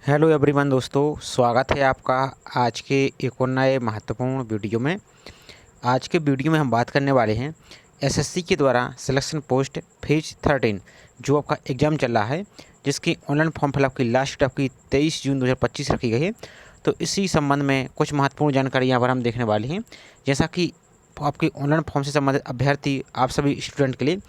Hello everyone दोस्तों, स्वागत है आपका आज के एक और नए महत्वपूर्ण वीडियो में। आज के वीडियो में हम बात करने वाले हैं एसएससी के द्वारा सिलेक्शन पोस्ट फेज 13 जो आपका एग्ज़ाम चल रहा है, जिसकी ऑनलाइन फॉर्म फिलअप की लास्ट डेट आपकी 23 जून 2025 रखी गई है। तो इसी संबंध में कुछ महत्वपूर्ण जानकारी यहाँ पर हम देखने वाले हैं। जैसा कि आपकी ऑनलाइन फॉर्म से संबंधित अभ्यर्थी आप सभी स्टूडेंट के लिए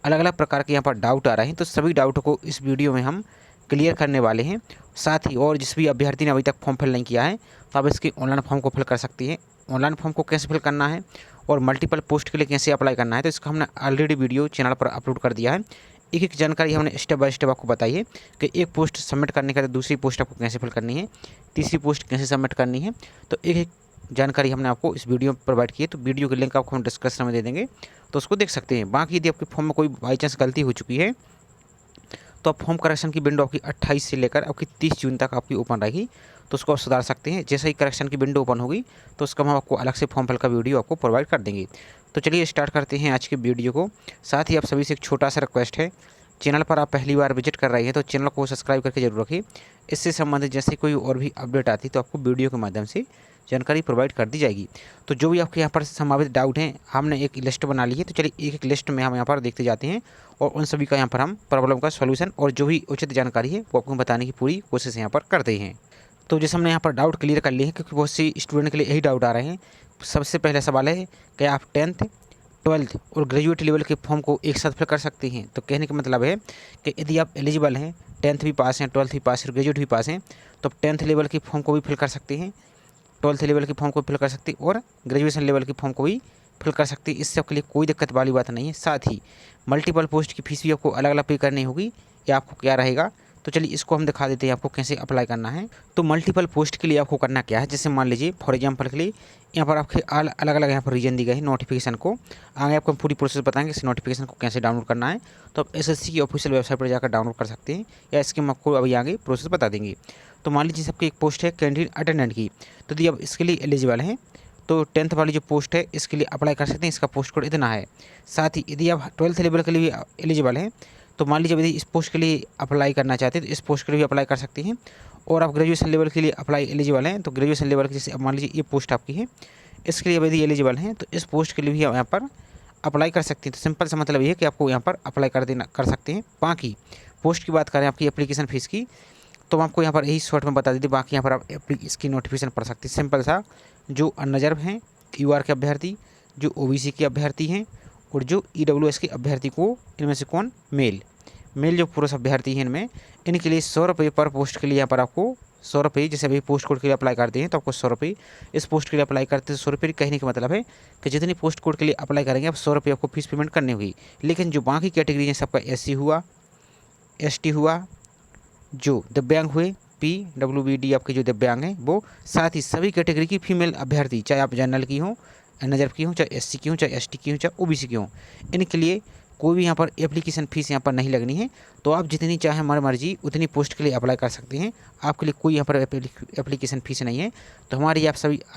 अलग अलग प्रकार के यहाँ पर डाउट आ रहे हैं, तो सभी डाउट को इस वीडियो में हम क्लियर करने वाले हैं। साथ ही और जिस भी अभ्यर्थी ने अभी तक फॉर्म फिल नहीं किया है, तो आप इसकी ऑनलाइन फॉर्म को फिल कर सकती हैं। ऑनलाइन फॉर्म को कैसे फिल करना है और मल्टीपल पोस्ट के लिए कैसे अप्लाई करना है, तो इसका हमने ऑलरेडी वीडियो चैनल पर अपलोड कर दिया है। एक एक जानकारी हमने स्टेप बाय स्टेप आपको बताई है कि एक पोस्ट सबमिट करने के बाद दूसरी पोस्ट आपको कैसे फिल करनी है, तीसरी पोस्ट कैसे सबमिट करनी है। तो एक एक जानकारी हमने आपको इस वीडियो में प्रोवाइड की है। तो वीडियो के लिंक आपको हम डिस्क्रिप्शन में दे देंगे, तो उसको देख सकते हैं। बाकी यदि आपके फॉर्म में कोई बाई चांस गलती हो चुकी है, तो आप फॉर्म करेक्शन की विंडो आपकी 28 से लेकर आपकी 30 जून तक आपकी ओपन रहेगी, तो उसको आप सुधार सकते हैं। जैसे ही करेक्शन की विंडो ओपन होगी, तो उसका हम आपको अलग से फॉर्म फिल का वीडियो आपको प्रोवाइड कर देंगे। तो चलिए स्टार्ट करते हैं आज की वीडियो को। साथ ही आप सभी से एक छोटा सा रिक्वेस्ट है, चैनल पर आप पहली बार विजिट कर रहे हैं तो चैनल को सब्सक्राइब करके जरूर रखिए। इससे संबंधित जैसे कोई और भी अपडेट आती तो आपको वीडियो के माध्यम से जानकारी प्रोवाइड कर दी जाएगी। तो जो भी आपके यहाँ पर संभावित डाउट हैं, हमने एक लिस्ट बना ली है, तो चलिए एक एक लिस्ट में हम यहाँ पर देखते जाते हैं और उन सभी का यहाँ पर हम प्रॉब्लम का सॉल्यूशन और जो भी उचित जानकारी है वो आपको बताने की पूरी कोशिश यहाँ पर करते हैं। तो जैसे हमने यहाँ पर डाउट क्लियर कर लिए हैं, क्योंकि बहुत सी स्टूडेंट के लिए यही डाउट आ रहे हैं। सबसे पहला सवाल है कि आप 10th 12th और ग्रेजुएट लेवल के फॉर्म को एक साथ फिल कर सकती हैं। तो कहने का मतलब है कि यदि आप एलिजिबल हैं, 10th भी पास हैं, 12th भी पास हैं, ग्रेजुएट भी पास हैं, तो आप 10th लेवल के फॉर्म को भी फिल कर सकते हैं, 12th लेवल के फॉर्म को फिल कर सकते हैं और ग्रेजुएशन लेवल के फॉर्म को भी फिल कर सकते हैं। इससे आपके लिए कोई दिक्कत वाली बात नहीं है। साथ ही मल्टीपल पोस्ट की फीस भी आपको अलग अलग पे करनी होगी, या आपको क्या रहेगा। तो चलिए इसको हम दिखा देते हैं आपको कैसे अप्लाई करना है। तो मल्टीपल पोस्ट के लिए आपको करना क्या है, जैसे मान लीजिए फॉर एग्जांपल के लिए यहाँ पर आपके अलग अलग यहाँ पर रीजन दी गए हैं नोटिफिकेशन को। आगे आपको पूरी प्रोसेस बताएंगे इस नोटिफिकेशन को कैसे डाउनलोड करना है। तो आप एसएससी की ऑफिशियल वेबसाइट पर जाकर डाउनलोड कर सकते हैं, या इसके हम आपको अभी आगे प्रोसेस बता देंगे। तो मान लीजिए सबकी एक पोस्ट है कैंटीन अटेंडेंट की, तो यदि आप इसके लिए एलिजिबल हैं तो 10th वाली जो पोस्ट है इसके लिए अप्लाई कर सकते हैं। इसका पोस्ट कोड इतना है। साथ ही यदि आप 12th लेवल के लिए एलिजिबल हैं, तो मान लीजिए यदि इस पोस्ट के लिए अप्लाई करना चाहते हैं तो इस पोस्ट के लिए भी अप्लाई कर सकते हैं। और आप ग्रेजुएशन लेवल के लिए अप्लाई एलिजिबल हैं, तो ग्रेजुएशन लेवल की जैसे अब मान लीजिए ये पोस्ट आपकी है, इसके लिए यदि एलिजिबल हैं तो इस पोस्ट के लिए भी यहाँ पर अप्लाई कर सकते हैं। तो सिंपल सा मतलब ये है कि आपको यहाँ पर अप्लाई कर सकते हैं। बाकी पोस्ट की बात करें आपकी एप्लीकेशन फ़ीस की, तो हम आपको यहाँ पर यही शॉर्ट में बता देते। बाकी यहाँ पर आप इसकी नोटिफिकेशन पढ़ सकते हैं। सिंपल सा, जो अनरिजर्व हैं, यूआर के अभ्यर्थी, जो ओबीसी के अभ्यर्थी हैं और जो ईडब्ल्यूएस के अभ्यर्थी को, इनमें से कौन मेल जो पुरुष अभ्यर्थी हैं इनमें, इनके लिए 100 रुपये पर पोस्ट के लिए यहाँ पर आपको 100 रुपये, जैसे अभी पोस्ट कोड के लिए अप्लाई करते हैं तो आपको 100 रुपये, इस पोस्ट के लिए अप्लाई करते हैं 100 रुपये। कहने का मतलब है कि जितनी पोस्ट कोड के लिए अप्लाई करेंगे आप 100 रुपये आपको फीस पेमेंट करनी होगी। लेकिन जो बाकी कैटेगरी है, सबका एससी हुआ, एसटी हुआ, जो दिव्यांग हुए, PWBD आपके जो दिव्यांग हैं वो, साथ ही सभी कैटेगरी की फीमेल अभ्यर्थी, चाहे आप जनरल की हों, अनरिजर्व की हों, चाहे एससी की हों, चाहे एसटी की हों, चाहे ओबीसी की हों, इनके लिए कोई भी यहाँ पर एप्लीकेशन फ़ीस यहाँ पर नहीं लगनी है। तो आप जितनी चाहे हमारी मर्जी उतनी पोस्ट के लिए अप्लाई कर सकते हैं। आपके लिए कोई यहाँ पर एप्लीकेशन फ़ीस नहीं है। तो हमारी आप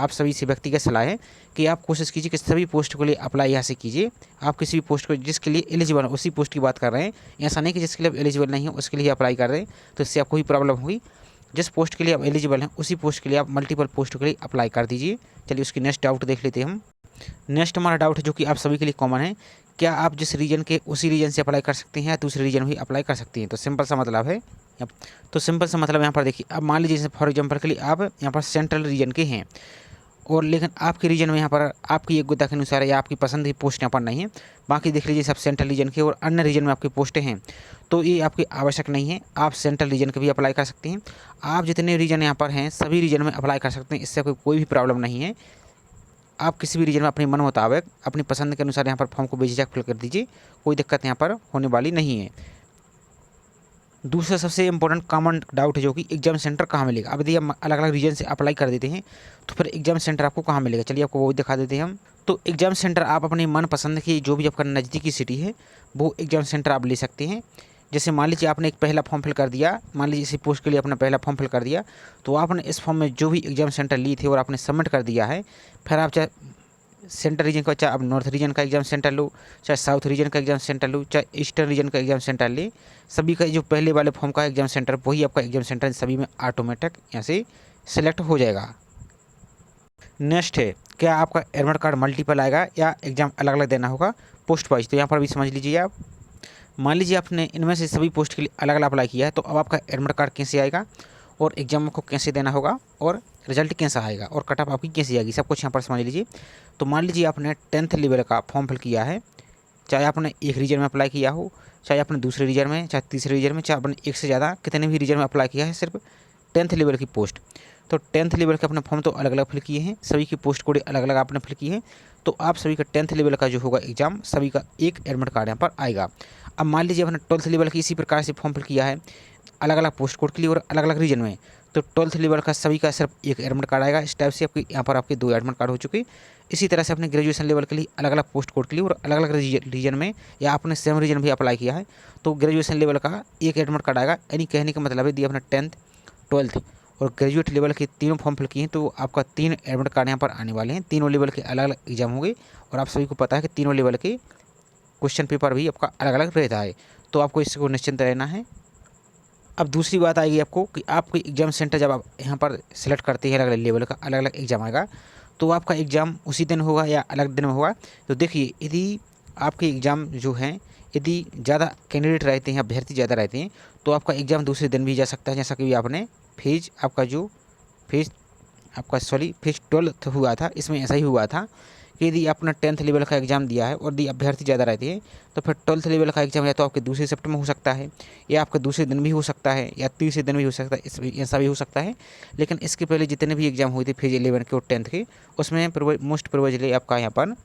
सभी से व्यक्तिगत सलाह है कि आप कोशिश कीजिए कि सभी पोस्ट के लिए अप्लाई यहाँ से कीजिए। आप किसी भी पोस्ट को जिसके लिए एलिजिबल हो उसी पोस्ट की बात कर रहे हैं, ऐसा नहीं कि जिसके लिए एलिजिबल नहीं हो उसके लिए अप्लाई कर रहे हैं, तो इससे आपको ही प्रॉब्लम होगी। जिस पोस्ट के लिए आप एलिजिबल हैं उसी पोस्ट के लिए आप मल्टीपल पोस्ट के लिए अप्लाई कर दीजिए। चलिए उसकी नेक्स्ट डाउट देख लेते हैं हम। नेक्स्ट हमारा डाउट है जो कि आप सभी के लिए कॉमन है, क्या आप जिस रीजन के उसी रीजन से अप्लाई कर सकते हैं या दूसरे रीजन में भी अप्लाई कर सकती हैं। तो सिंपल सा मतलब है, तो सिंपल सा मतलब यहाँ पर देखिए, अब मान लीजिए फॉर एग्जांपल के लिए आप यहाँ पर सेंट्रल रीजन के हैं, और लेकिन आपके रीजन में यहाँ पर आपकी योग्यता के अनुसार या आपकी पसंद की पोस्ट यहाँ पर नहीं है। बाकी देख लीजिए सब सेंट्रल रीजन के और अन्य रीजन में आपकी पोस्टें हैं, तो ये आपकी आवश्यक नहीं है। आप सेंट्रल रीजन के भी अप्लाई कर सकते हैं। आप जितने रीजन यहाँ पर हैं सभी रीजन में अप्लाई कर सकते हैं, इससे कोई भी प्रॉब्लम नहीं है। आप किसी भी रीजन में अपने मन मुताबिक अपनी पसंद के अनुसार यहाँ पर फॉर्म को बेझिझक फिल कर दीजिए, कोई दिक्कत यहाँ पर होने वाली नहीं है। दूसरा सबसे इंपॉर्टेंट कॉमन डाउट है जो कि एग्जाम सेंटर कहाँ मिलेगा। अब यदि हम अलग अलग रीजन से अप्लाई कर देते हैं तो फिर एग्जाम सेंटर आपको कहाँ मिलेगा, चलिए आपको वो दिखा देते हैं हम। तो एग्जाम सेंटर आप अपनी मन पसंद की जो भी आपका नज़दीकी सिटी है वो एग्जाम सेंटर आप ले सकते हैं। जैसे मान लीजिए आपने एक पहला फॉर्म फिल कर दिया, मान लीजिए इसी पोस्ट के लिए अपना पहला फॉर्म फिल कर दिया, तो आपने इस फॉर्म में जो भी एग्जाम सेंटर ली थी और आपने सबमिट कर दिया है, फिर आप चाहे सेंट्रल रीजन का, चाहे आप नॉर्थ रीजन का एग्जाम सेंटर लो, चाहे साउथ रीजन का एग्जाम सेंटर लो, चाहे ईस्टर्न रीजन का एग्जाम सेंटर ले, सभी का जो पहले वाले फॉर्म का एग्जाम सेंटर वही आपका एग्जाम सेंटर सभी में ऑटोमेटिक यहाँ से सिलेक्ट हो जाएगा। नेक्स्ट है, क्या आपका एडमिट कार्ड मल्टीपल आएगा या एग्जाम अलग अलग देना होगा पोस्ट वाइज। तो यहाँ पर भी समझ लीजिए आप, मान लीजिए आपने इनमें से सभी पोस्ट के लिए अलग अलग अप्लाई किया है, तो अब आपका एडमिट कार्ड कैसे आएगा और एग्जाम को कैसे देना होगा और रिजल्ट कैसा आएगा और कट ऑफ आपकी कैसी आएगी, सब कुछ यहाँ पर समझ लीजिए। तो मान लीजिए आपने 10th लेवल का फॉर्म फिल किया है, चाहे आपने एक रीजन में अप्लाई किया हो, चाहे आपने दूसरे रीजन में, चाहे तीसरे रीजन में, चाहे आपने एक से ज़्यादा कितने भी रीजन में अप्लाई किया है, सिर्फ 10th लेवल की पोस्ट। तो 10th लेवल के अपने फॉर्म तो अलग अलग फिल किए हैं, सभी की पोस्ट कोड अलग अलग आपने फिल की है, तो आप सभी का 10th लेवल का जो होगा एग्जाम सभी का एक एडमिट कार्ड यहाँ पर आएगा। अब मान लीजिए आपने 12th लेवल की इसी प्रकार से फॉर्म फिल किया है अलग अलग पोस्ट कोड के लिए और अलग अलग रीजन में, तो 12th लेवल का सभी का सिर्फ एक एडमिट कार्ड आएगा। इस टाइप से आपके यहाँ पर आपके 2 एडमिट कार्ड हो चुके। इसी तरह से अपने ग्रेजुएशन लेवल के लिए अलग अलग पोस्ट कोड के लिए और अलग अलग रीजन में, या आपने सेम रीजन भी अप्लाई किया है तो ग्रेजुएशन लेवल का एक एडमिट कार्ड आएगा। यानी कहने का मतलब है यदि आपने 10th 12th और ग्रेजुएट लेवल के तीनों फॉर्म फिल किए हैं तो आपका 3 एडमिट कार्ड यहाँ पर आने वाले हैं। तीनों लेवल के अलग अलग एग्जाम होंगे और आप सभी को पता है कि तीनों लेवल के क्वेश्चन पेपर भी आपका अलग अलग रहता है, तो आपको इसको निश्चिंत रहना है। अब दूसरी बात आएगी आपको कि आपके एग्ज़ाम सेंटर जब आप यहाँ पर सिलेक्ट करते हैं अलग अलग लेवल का अलग अलग एग्ज़ाम आएगा, तो आपका एग्ज़ाम उसी दिन होगा या अलग दिन में होगा। तो देखिए, यदि आपके एग्ज़ाम जो हैं यदि ज़्यादा कैंडिडेट रहते हैं, अभ्यर्थी ज़्यादा रहते हैं, तो आपका एग्ज़ाम दूसरे दिन भी जा सकता है। जैसा कि आपने फेज़ 12th हुआ था, इसमें ऐसा ही हुआ था कि यदि आपने 10th लेवल का एग्ज़ाम दिया है और यदि अभ्यर्थी ज़्यादा रहते हैं तो फिर 12th लेवल का एग्ज़ाम या तो आपके दूसरे शिफ्ट में हो सकता है, या आपके दूसरे दिन भी हो सकता है, या तीसरे दिन भी हो सकता है, ऐसा भी हो सकता है। लेकिन इसके पहले जितने भी एग्ज़ाम हुए थे फेज़ 11 के और 10th के, उसमें मोस्ट प्रोबेबली आपका यहाँ पर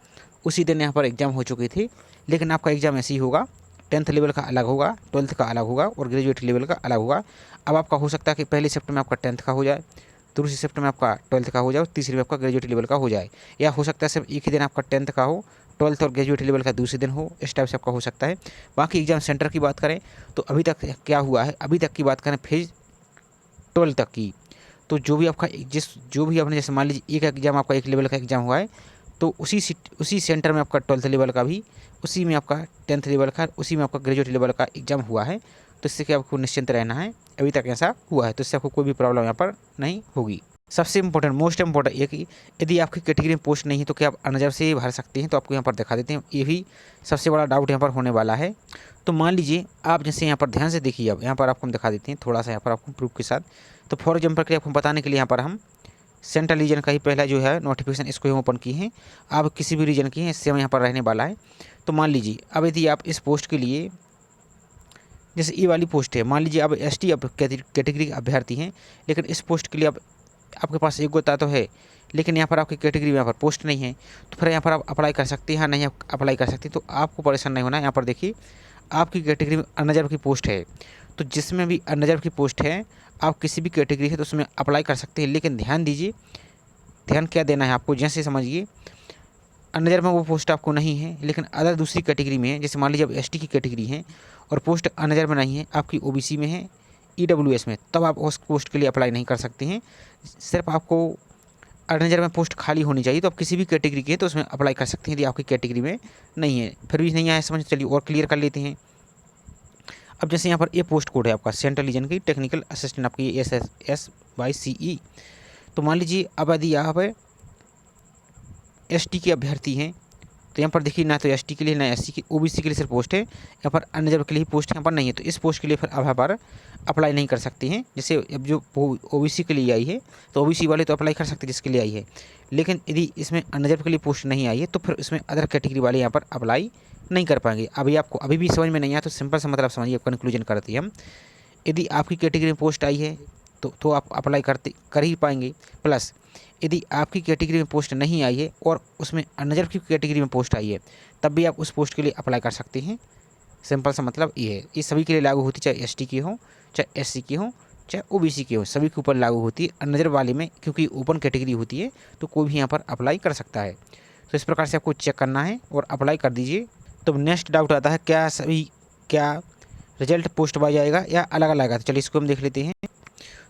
उसी दिन यहाँ पर एग्ज़ाम हो चुकी थी। लेकिन आपका एग्ज़ाम ऐसे ही होगा, 10th लेवल का अलग होगा, 12th का अलग होगा और ग्रेजुएट लेवल का अलग होगा। अब आपका हो सकता है कि पहले शिफ्ट में आपका 10th का हो जाए, दूसरी शिफ्ट में आपका 12th का हो जाए और तीसरी में आपका ग्रेजुएट लेवल का हो जाए, या हो सकता है सिर्फ एक ही दिन आपका 10th का हो, 12th और ग्रेजुएट लेवल का दूसरे दिन हो। इस टाइप से आपका हो सकता है। बाकी एग्जाम सेंटर की बात करें तो अभी तक क्या हुआ है, अभी तक की बात करें फेज़ 12 तक की, तो जो भी आपने जैसे मान लीजिए एक एग्ज़ाम आपका एक लेवल का एग्ज़ाम हुआ है, तो उसी सेंटर में आपका 12th लेवल का भी, उसी में आपका 10th लेवल का, उसी में आपका ग्रेजुएट लेवल का एग्ज़ाम हुआ है। तो इससे कि आपको निश्चिंत रहना है, अभी तक ऐसा हुआ है, तो इससे आपको कोई भी प्रॉब्लम यहाँ पर नहीं होगी। सबसे इम्पोर्टेंट, मोस्ट इम्पोर्टेंट ये कि यदि आपकी कैटेगरी में पोस्ट नहीं है तो क्या आप अनरिजर्व से ही भर सकते हैं, तो आपको यहाँ पर दिखा देते हैं। ये भी सबसे बड़ा डाउट यहाँ पर होने वाला है। तो मान लीजिए आप जैसे यहाँ पर ध्यान से देखिए, अब यहाँ पर आपको हम दिखा देते हैं थोड़ा सा यहाँ पर आपको प्रूफ के साथ। तो फॉर एग्जाम्पल के लिए आपको बताने के लिए यहाँ पर हम सेंट्रल रीजन का ही पहला जो है नोटिफिकेशन इसको हम ओपन किए हैं। आप किसी भी रीजन की हैं, इससे हम यहाँ पर रहने वाला है। तो मान लीजिए अब यदि आप इस पोस्ट के लिए, जैसे ये वाली पोस्ट है, मान लीजिए अब ST कैटेगरी के अभ्यर्थी हैं, लेकिन इस पोस्ट के लिए आपके पास योग्यता तो है, लेकिन यहाँ पर आपकी कैटेगरी में यहाँ पर पोस्ट नहीं है, तो फिर यहाँ पर आप अप्लाई कर सकते हैं। हाँ, नहीं आप अप्लाई कर सकते, तो आपको परेशान नहीं होना। यहाँ पर देखिए आपकी कैटेगरी में अनरिजर्व की पोस्ट है, तो जिसमें भी अनरिजर्व की पोस्ट है आप किसी भी कैटेगरी है तो उसमें अप्लाई कर सकते हैं। लेकिन ध्यान दीजिए, ध्यान क्या देना है आपको, जैसे समझिए अनरिजर्व में वो पोस्ट आपको नहीं है, लेकिन अदर दूसरी कैटेगरी में है, जैसे मान लीजिए अब ST की कैटेगरी है और पोस्ट अनरिजर्व में नहीं है, आपकी OBC में है, EWS में, तब आप उस पोस्ट के लिए अप्लाई नहीं कर सकते हैं। सिर्फ आपको अनरिजर्व में पोस्ट खाली होनी चाहिए, तो आप किसी भी कैटेगरी के हैं तो उसमें अप्लाई कर सकते हैं। यदि आपकी कैटेगरी में नहीं है, फिर भी नहीं आया समझ, चलिए और क्लियर कर लेते हैं। अब जैसे यहाँ पर ये पोस्ट कोड है आपका सेंट्रल रीजन की टेक्निकल असिस्टेंट, आपकी SSS/CE। तो मान लीजिए अब यदि यहाँ पर ST के अभ्यर्थी हैं, तो यहाँ पर देखिए ना तो ST के लिए ना SC की, OBC के लिए सिर्फ पोस्ट है, यहाँ पर अनरिजर्व के लिए पोस्ट यहाँ पर नहीं है, तो इस पोस्ट के लिए फिर अब यहाँ पर अप्लाई नहीं कर सकते हैं। जैसे अब जो OBC के लिए आई है तो OBC वाले तो अप्लाई कर सकते हैं जिसके लिए आई है, लेकिन यदि इसमें अनरिजर्व के लिए पोस्ट नहीं आई है तो फिर इसमें अदर कैटेगरी वाले यहाँ पर अप्लाई नहीं कर पाएंगे। अभी आपको अभी भी समझ में नहीं आया तो सिंपल सा मतलब समझिए, कंक्लूजन करते हैं हम। यदि आपकी कैटेगरी में पोस्ट आई है तो आप अप्लाई कर ही पाएंगे। प्लस यदि आपकी कैटेगरी में पोस्ट नहीं आई है और उसमें अनरिजर्व की कैटेगरी में पोस्ट आई है, तब भी आप उस पोस्ट के लिए अप्लाई कर सकते हैं। सिंपल सा मतलब ये है, ये सभी के लिए लागू होती है, चाहे ST की हो, चाहे SC की हो, चाहे OBC की हो, सभी के ऊपर लागू होती है। अनरिजर्व वाले में क्योंकि ओपन कैटेगरी होती है तो कोई भी यहाँ पर अप्लाई कर सकता है। तो इस प्रकार से आपको चेक करना है और अप्लाई कर दीजिए। तो नेक्स्ट डाउट आता है क्या रिजल्ट पोस्ट वाइज आएगा या अलग अलग आएगा, तो चलिए इसको हम देख लेते हैं।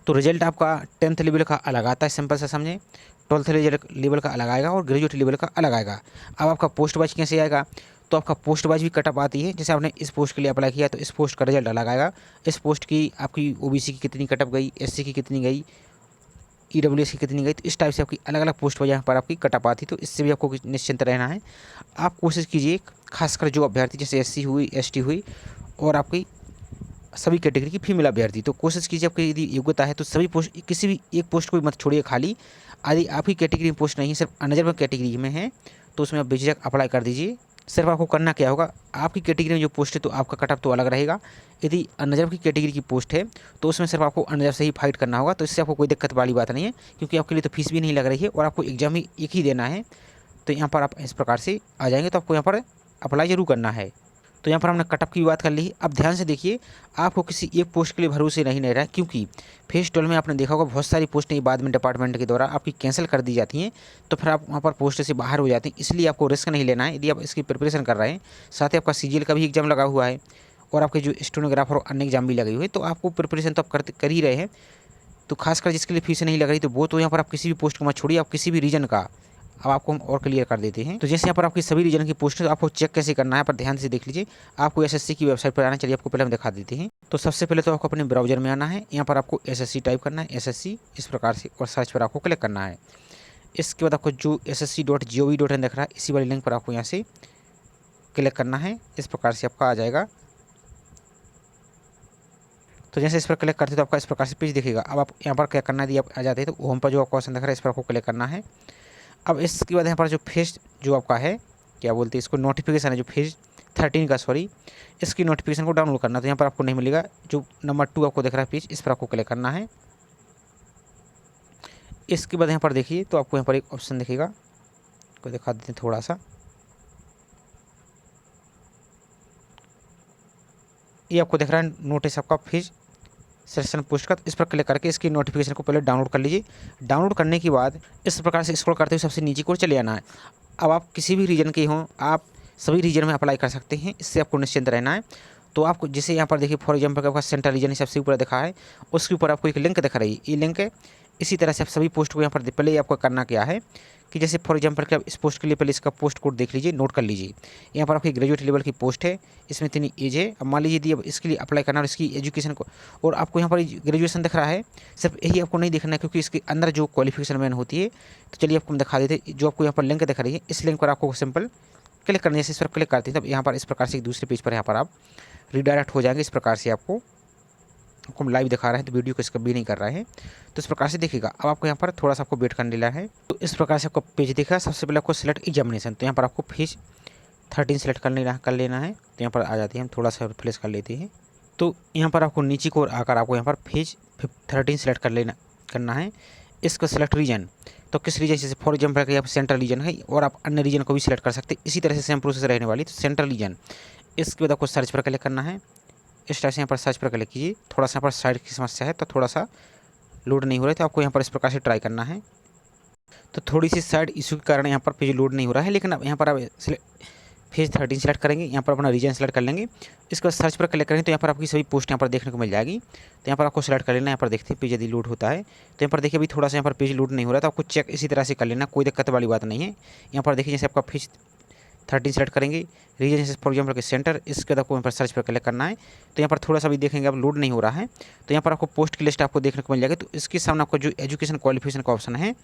तो रिजल्ट आपका 10th लेवल का अलग आता है, सिंपल सा समझें। 12th लेवल का अलग आएगा और ग्रेजुएट लेवल का अलग आएगा। अब आपका पोस्ट वाइज कैसे आएगा, तो आपका पोस्ट वाइज भी कटअप आती है। जैसे आपने इस पोस्ट के लिए अप्लाई किया तो इस पोस्ट का रिजल्ट अलग आएगा। इस पोस्ट की आपकी ओबीसी की कितनी कटअप गई, एससी की कितनी गई, ईडब्ल्यूएस की कितनी गई, तो इस टाइप से आपकी अलग अलग पोस्ट पर यहाँ पर आपकी कटअप आती। तो इससे भी आपको निश्चिंत रहना है। आप कोशिश कीजिए, खासकर जो अभ्यर्थी जैसे एससी हुई, एसटी हुई और आपकी सभी कैटेगरी की फीमेल अभ्यर्थी, तो कोशिश कीजिए आपकी यदि योग्यता है तो सभी पोस्ट, किसी भी एक पोस्ट को मत छोड़िए खाली। यदि आपकी कैटेगरी में पोस्ट नहीं है, सिर्फ अनरिजर्व कैटेगरी में है, तो उसमें आप बेझिझक अप्लाई कर दीजिए। सिर्फ आपको करना क्या होगा, आपकी कैटेगरी में जो पोस्ट है तो आपका कटअप तो अलग रहेगा। यदि अनरिजर्व की कैटेगरी की पोस्ट है तो उसमें सिर्फ आपको अनरिजर्व से ही फाइट करना होगा। तो इससे आपको कोई दिक्कत वाली बात नहीं है, क्योंकि आपके लिए तो फीस भी नहीं लग रही है और आपको एग्जाम ही एक ही देना है। तो यहाँ पर आप इस प्रकार से आ जाएंगे तो आपको यहाँ पर अप्लाई जरूर करना है। तो यहाँ पर हमने कटअप की बात कर ली। अब ध्यान से देखिए, आपको किसी एक पोस्ट के लिए भरोसे नहीं रह रहा है, क्योंकि फेज 12 में आपने देखा होगा बहुत सारी पोस्टें बाद में डिपार्टमेंट के द्वारा आपकी कैंसिल कर दी जाती हैं, तो फिर आप वहाँ पर पोस्ट से बाहर हो जाते हैं। इसलिए आपको रिस्क नहीं लेना है। यदि आप इसकी प्रिपरेशन कर रहे हैं, साथ ही आपका सीजीएल का भी एग्जाम लगा हुआ है और आपके जो स्टेनोग्राफर और अन्य एग्जाम भी लगे हुए हैं, तो आपको प्रिपरेशन तो आप कर ही रहे हैं। तो खासकर जिसके लिए फीस नहीं लग रही, तो वो तो यहाँ पर आप किसी भी पोस्ट को मत छोड़िए, आप किसी भी रीजन का। अब आपको हम और क्लियर कर देते हैं। तो जैसे यहाँ पर आपकी सभी रीजन की पोस्ट है, तो आपको चेक कैसे करना है पर ध्यान से देख लीजिए। आपको एसएससी की वेबसाइट पर आना, चलिए आपको पहले हम दिखा देते हैं। तो सबसे पहले तो आपको अपने ब्राउजर में आना है, यहाँ पर आपको एसएससी टाइप करना है, एसएससी इस प्रकार से, और सर्च पर आपको क्लिक करना है। इसके बाद आपको जो ssc.gov.in दिख रहा है, इसी वाली लिंक पर आपको यहाँ से क्लिक करना है। इस प्रकार से आपका आ जाएगा। तो जैसे इस पर क्लिक करते हैं तो आपका इस प्रकार से पेज दिखेगा। अब आप यहाँ पर क्या करना है, यदि आप आ जाते हैं तो होम पर जो आपका ऑप्शन दिख रहा है, इस पर आपको क्लिक करना है। अब इसके बाद यहाँ पर जो फेज जो आपका है, क्या बोलते हैं इसको, नोटिफिकेशन है जो फेज 13 का, सॉरी, इसकी नोटिफिकेशन को डाउनलोड करना। तो यहाँ पर आपको नहीं मिलेगा, जो नंबर 2 आपको दिख रहा है पेज, इस पर आपको क्लिक करना है। इसके बाद यहाँ पर देखिए तो आपको यहाँ पर एक ऑप्शन दिखेगा, को दिखा देते हैं थोड़ा सा। ये आपको दिख रहा है नोटिस आपका फेज सिलेक्शन पोस्ट का, इस पर क्लिक करके इसकी नोटिफिकेशन को पहले डाउनलोड कर लीजिए। डाउनलोड करने के बाद इस प्रकार से स्क्रॉल करते हुए सबसे नीचे को चले आना है। अब आप किसी भी रीजन के हों, आप सभी रीजन में अप्लाई कर सकते हैं, इससे आपको निश्चिंत रहना है। तो आपको जैसे यहाँ पर देखिए, फॉर एग्जाम्पल आपका सेंट्रल रीजन सबसे ऊपर दिखा है, उसके ऊपर आपको एक लिंक दिख रही है, ये लिंक है। इसी तरह से आप सभी पोस्ट को यहाँ पर पहले आपको करना क्या है कि जैसे फॉर एग्जांपल कि आप इस पोस्ट के लिए पहले इसका पोस्ट कोड देख लीजिए, नोट कर लीजिए। यहाँ पर आपकी ग्रेजुएट लेवल की पोस्ट है, इसमें इतनी एज है। अब मान लीजिए यदि अब इसके लिए अप्लाई करना और इसकी एजुकेशन को, और आपको यहाँ पर ग्रेजुएशन दिख रहा है, सिर्फ यही आपको नहीं देखना है, क्योंकि इसके अंदर जो क्वालिफिकेशन मेन होती है। तो चलिए आपको हम दिखा देते हैं। जो आपको यहाँ पर लिंक दिख रही है, इस लिंक पर आपको सिंपल क्लिक करना है। जैसे इस पर क्लिक करते हैं तब यहाँ पर इस प्रकार से एक दूसरे पेज पर यहाँ पर आप रिडायरेक्ट हो जाएंगे। इस प्रकार से आपको हम लाइव दिखा रहे हैं, तो वीडियो को इसका भी नहीं कर रहे हैं, तो इस प्रकार से दिखेगा। अब आपको यहाँ पर थोड़ा सा आपको वेट करने लेना है। तो इस प्रकार से आपको पेज दिखेगा। सबसे पहले आपको सिलेक्ट एग्जामिनेशन, तो यहाँ पर आपको फेज 13 सेलेक्ट कर लेना है। तो यहाँ पर आ जाते हैं, हम थोड़ा सा रिफ्रेश कर लेते हैं। तो यहाँ पर आपको नीचे को आकर आपको यहाँ पर फेज 13 सेलेक्ट करना है। इसका सिलेक्ट रीजन, तो किस रीजन, जैसे फॉर एग्जाम्पल यहाँ पर सेंट्रल रीजन है, और आप अन्य रीजन को भी सिलेक्ट कर सकते हैं। इसी तरह से सेम प्रोसेस रहने वाली। तो सेंट्रल रीजन, इसके बाद आपको सर्च पर क्लिक करना है। इस टाइप से यहाँ पर सर्च पर क्लिक कीजिए। थोड़ा सा यहाँ पर साइड की समस्या है, तो थोड़ा सा लोड नहीं हो रहा है, तो आपको यहाँ पर इस प्रकार से ट्राई करना है। तो थोड़ी सी साइड इशू के कारण यहाँ पर पेज लोड नहीं हो रहा है, लेकिन अब यहाँ पर आप फेज 13 सेलेक्ट करेंगे, यहाँ पर अपना रीजन सेलेक्ट कर लेंगे। इसके बाद सर्च पर क्लिक करेंगे तो यहाँ पर आपकी सभी पोस्ट यहाँ पर देखने को मिल जाएगी। तो यहाँ पर आपको सेलेक्ट कर लेना। यहाँ पर देखते हैं पेज यदि लोड होता है, तो यहाँ पर देखिए अभी थोड़ा सा यहाँ पर पेज लोड नहीं हो रहा है, तो आपको चेक इसी तरह से कर लेना, कोई दिक्कत वाली बात नहीं है। यहाँ पर देखिए जैसे आपका फेज 13 सेलेक्ट करेंगे, रीजन जैसे फॉर एग्जाम्पल के सेंटर, इसके बाद आपको यहाँ पर सर्च पर क्लिक करना है। तो यहाँ पर थोड़ा सा भी देखेंगे अब लोड नहीं हो रहा है, तो यहाँ पर आपको पोस्ट की लिस्ट आपको देखने को मिल जाएगी। तो इसके सामने आपको जो एजुकेशन क्वालिफिकेशन का ऑप्शन है,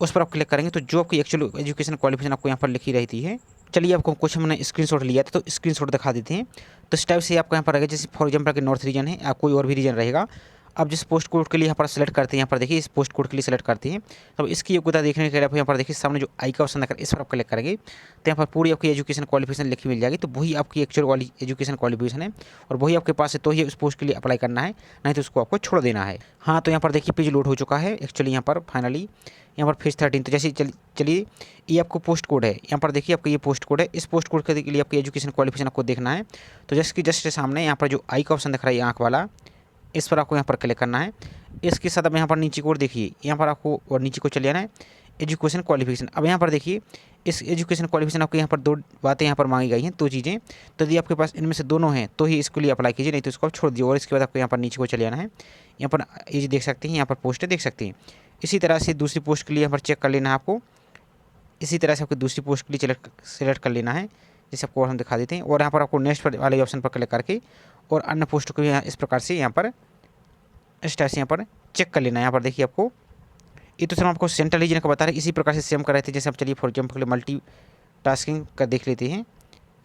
उस पर आप क्लिक करेंगे तो जो आपकी एक्चुअल एजुकेशन क्वालिफिकेशन आपको यहाँ पर लिखी रहती है। चलिए आपको कुछ हमने स्क्रीनशॉट लिया था, तो स्क्रीनशॉट दिखा देते हैं। तो इस टाइप से आपको यहाँ पर रहेगा, जैसे फॉर एग्जाम्पल के नॉर्थ रीजन है, आप कोई और भी रीजन रहेगा। अब जिस पोस्ट कोड के लिए यहाँ पर सेलेक्ट करते हैं, यहाँ पर देखिए इस पोस्ट कोड के लिए सेलेक्ट करते हैं, तब इसकी योग्यता देखने के लिए आप यहाँ पर देखिए सामने जो आई का ऑप्शन है, इस पर आप क्लिक करेंगे तो यहाँ पर पूरी आपकी एजुकेशन क्वालिफिकेशन लिखी मिल जाएगी। तो वही आपकी एक्चुअल वाली एजुकेशन क्वालिफिकेशन है और वही आपके पास है, तो ही उस पोस्ट के लिए अप्लाई करना है, नहीं तो उसको आपको छोड़ देना है। हाँ, तो यहाँ पर देखिए पेज लोड हो चुका है एक्चुअली यहाँ पर फाइनली, यहाँ पर फेज 13। तो जैसे चलिए ये आपको पोस्ट कोड है, यहाँ पर देखिए आपका ये पोस्ट कोड है। इस पोस्ट कोड के लिए आपकी एजुकेशन क्वालिफिकेशन आपको देखना है। तो जैसे कि जस्ट सामने यहाँ पर जो आई का ऑप्शन दिख रहा है, आँख वाला, इस पर आपको यहाँ पर क्लिक करना है। इसके साथ अब यहाँ पर नीचे को देखिए, यहाँ पर आपको और नीचे को चले आना है, एजुकेशन क्वालिफिकेशन। अब यहाँ पर देखिए इस एजुकेशन क्वालिफिकेशन आपको यहाँ पर दो बातें यहाँ पर मांगी गई हैं, दो चीज़ें। तो यदि आपके पास इनमें से दोनों हैं तो ही इसके लिए अप्लाई कीजिए, नहीं तो इसको आप छोड़ दीजिए। और इसके बाद आपको यहाँ पर नीचे को चले आना है, यहाँ पर एज देख सकते हैं, यहाँ पर पोस्ट देख सकते हैं। इसी तरह से दूसरी पोस्ट के लिए यहाँ पर चेक कर लेना है आपको। इसी तरह से आपको दूसरी पोस्ट के लिए सेलेक्ट कर लेना है, जैसे आपको हम दिखा देते हैं। और यहाँ पर आपको नेक्स्ट वाले ऑप्शन पर क्लिक करके और अन्य पोस्ट को भी इस प्रकार से यहाँ पर इस टाइप से यहाँ पर चेक कर लेना है। यहाँ पर देखिए आपको ये तो सिर्फ आपको सेंट्रल रीजन का बता रहे हैं, इसी प्रकार से सेम कर रहे थे। जैसे आप चलिए फॉर एग्जाम्पल मल्टी टास्किंग का देख लेते हैं,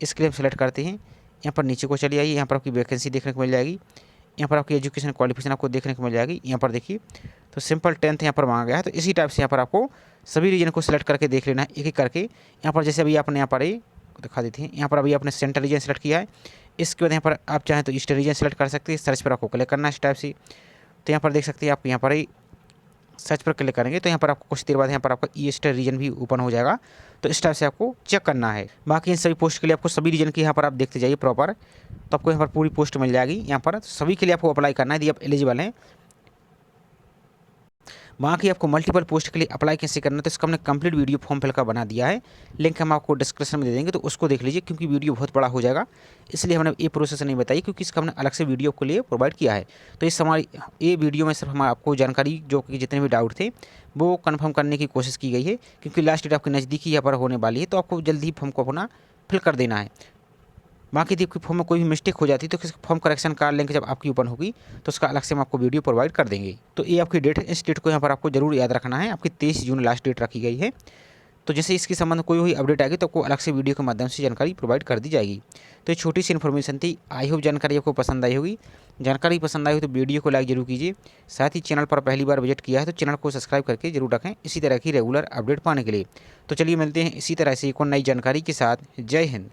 इसके लिए हम सेलेक्ट करते हैं। यहाँ पर नीचे को चली आइए, यहाँ पर आपकी वैकेंसी देखने को मिल जाएगी। यहाँ पर आपकी एजुकेशन क्वालिफिकेशन आपको देखने को मिल जाएगी। यहाँ पर देखिए तो सिंपल 10th यहाँ पर मांगा गया है। तो इसी टाइप से यहाँ पर आपको सभी रीजन को सिलेक्ट करके देख लेना है एक एक करके। यहाँ पर जैसे अभी आपने यहाँ पर दिखा देते हैं, यहाँ पर अभी आपने सेंट्रल रीजन सेलेक्ट किया है। इसके बाद यहाँ पर आप चाहें तो ईस्टर्न रीजन सेलेक्ट कर सकते हैं। सर्च पर आपको क्लिक करना है इस टाइप से। तो यहाँ पर देख सकते हैं आप यहाँ पर सर्च पर क्लिक करेंगे तो यहाँ पर आपको कुछ देर बाद यहाँ पर आपका ईस्टर्न रीजन भी ओपन हो जाएगा। तो इस टाइप से आपको चेक करना है। बाकी इन सभी पोस्ट के लिए आपको सभी रीजन की यहाँ पर आप देखते जाइए प्रॉपर, तो आपको यहाँ पर पूरी पोस्ट मिल जाएगी। यहाँ पर सभी के लिए आपको अप्लाई करना है यदि आप एलिजिबल हैं। बाकी आपको मल्टीपल पोस्ट के लिए अप्लाई कैसे करना है तो इसका हमने कंप्लीट वीडियो फॉर्म फिल का बना दिया है, लिंक हम आपको डिस्क्रिप्शन में दे देंगे, तो उसको देख लीजिए क्योंकि वीडियो बहुत बड़ा हो जाएगा, इसलिए हमने ये प्रोसेस नहीं बताई क्योंकि इसका हमने अलग से वीडियो के लिए प्रोवाइड किया है। तो इस हमारी ये वीडियो में सिर्फ हम आपको जानकारी जो कि जितने भी डाउट थे वो कन्फर्म करने की कोशिश की गई है, क्योंकि लास्ट डेट आपके नज़दीकी यहाँ पर होने वाली है, तो आपको जल्दी फॉर्म को अपना फिल कर देना है। बाकी यदि आपकी फॉर्म में कोई भी मिस्टेक हो जाती है तो फॉर्म करेक्शन का लिंक जब आपकी ओपन होगी तो उसका अलग से हम आपको वीडियो प्रोवाइड कर देंगे। तो ये आपकी डेट है, इस डेट को यहाँ पर आपको जरूर याद रखना है। आपकी 23 जून लास्ट डेट रखी गई है। तो जैसे इसके संबंध में कोई हुई अपडेट आएगी तो आपको अलग से वीडियो के माध्यम से जानकारी प्रोवाइड कर दी जाएगी। तो ये छोटी सी इन्फॉर्मेशन थी, आई होप जानकारी आपको पसंद आई होगी। जानकारी पसंद आई हो तो वीडियो को लाइक जरूर कीजिए। साथ ही चैनल पर पहली बार विजिट किया है तो चैनल को सब्सक्राइब करके जरूर रखें इसी तरह की रेगुलर अपडेट पाने के लिए। तो चलिए मिलते हैं इसी तरह से एक और नई जानकारी के साथ। जय हिंद।